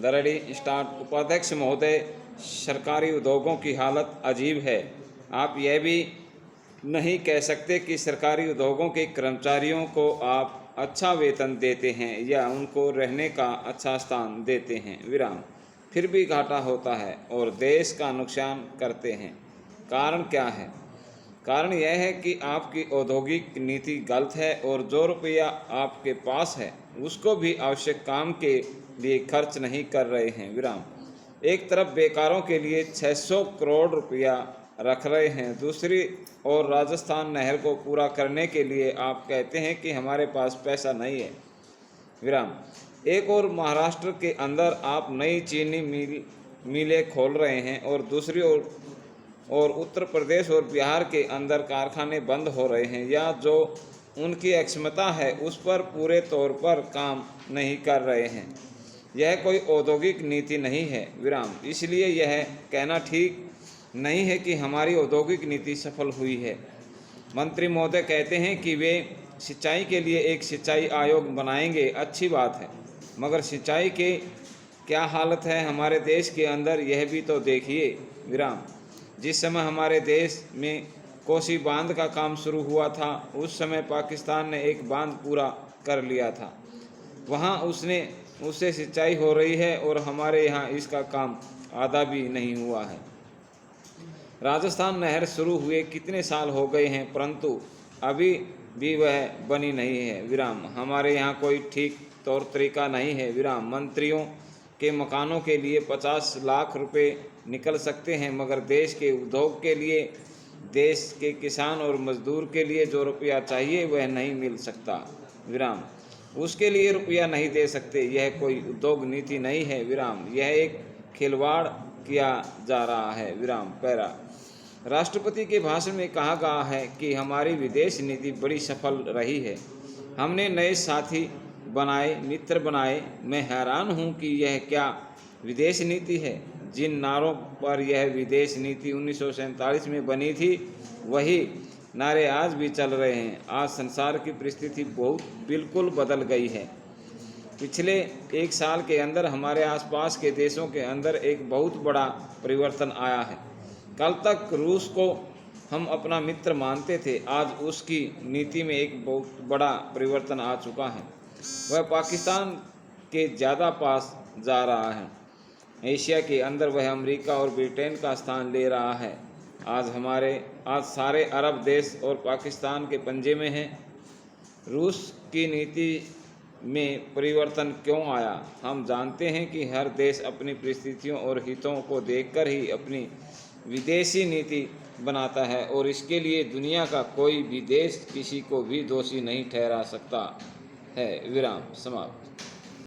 दरड़ी start. उपाध्यक्ष महोदय, सरकारी उद्योगों की हालत अजीब है। आप यह भी नहीं कह सकते कि सरकारी उद्योगों के कर्मचारियों को आप अच्छा वेतन देते हैं या उनको रहने का अच्छा स्थान देते हैं, विराम, फिर भी घाटा होता है और देश का नुकसान करते हैं। कारण क्या है? कारण यह है कि आपकी औद्योगिक नीति गलत है और जो रुपया आपके पास है उसको भी आवश्यक काम के लिए खर्च नहीं कर रहे हैं, विराम। एक तरफ बेकारों के लिए 600 करोड़ रुपया रख रहे हैं, दूसरी ओर राजस्थान नहर को पूरा करने के लिए आप कहते हैं कि हमारे पास पैसा नहीं है, विराम। एक और महाराष्ट्र के अंदर आप नई चीनी मिलें खोल रहे हैं और दूसरी ओर उत्तर प्रदेश और बिहार के अंदर कारखाने बंद हो रहे हैं या जो उनकी अक्षमता है उस पर पूरे तौर पर काम नहीं कर रहे हैं। यह कोई औद्योगिक नीति नहीं है, विराम। इसलिए यह कहना ठीक नहीं है कि हमारी औद्योगिक नीति सफल हुई है। मंत्री महोदय कहते हैं कि वे सिंचाई के लिए एक सिंचाई आयोग बनाएंगे, अच्छी बात है, मगर सिंचाई के क्या हालत है हमारे देश के अंदर यह भी तो देखिए, विराम। जिस समय हमारे देश में कोसी बांध का काम शुरू हुआ था उस समय पाकिस्तान ने एक बांध पूरा कर लिया था, वहाँ उससे सिंचाई हो रही है और हमारे यहाँ इसका काम आधा भी नहीं हुआ है। राजस्थान नहर शुरू हुए कितने साल हो गए हैं परंतु अभी भी वह बनी नहीं है, विराम। हमारे यहाँ कोई ठीक तौर तरीका नहीं है, विराम। मंत्रियों के मकानों के लिए 50 लाख रुपए निकल सकते हैं मगर देश के उद्योग के लिए, देश के किसान और मजदूर के लिए जो रुपया चाहिए वह नहीं मिल सकता, विराम। उसके लिए रुपया नहीं दे सकते, यह कोई उद्योग नीति नहीं है, विराम। यह एक खिलवाड़ किया जा रहा है, विराम। पैरा। राष्ट्रपति के भाषण में कहा गया है कि हमारी विदेश नीति बड़ी सफल रही है, हमने नए साथी बनाए, मित्र बनाए। मैं हैरान हूँ कि यह क्या विदेश नीति है। जिन नारों पर यह विदेश नीति 1947 में बनी थी वही नारे आज भी चल रहे हैं। आज संसार की परिस्थिति बिल्कुल बदल गई है। पिछले एक साल के अंदर हमारे आसपास के देशों के अंदर एक बहुत बड़ा परिवर्तन आया है। कल तक रूस को हम अपना मित्र मानते थे, आज उसकी नीति में एक बहुत बड़ा परिवर्तन आ चुका है। वह पाकिस्तान के ज़्यादा पास जा रहा है। एशिया के अंदर वह अमेरिका और ब्रिटेन का स्थान ले रहा है। आज सारे अरब देश और पाकिस्तान के पंजे में हैं। रूस की नीति में परिवर्तन क्यों आया? हम जानते हैं कि हर देश अपनी परिस्थितियों और हितों को देखकर ही अपनी विदेशी नीति बनाता है और इसके लिए दुनिया का कोई भी देश किसी को भी दोषी नहीं ठहरा सकता है, विराम। समाप्त।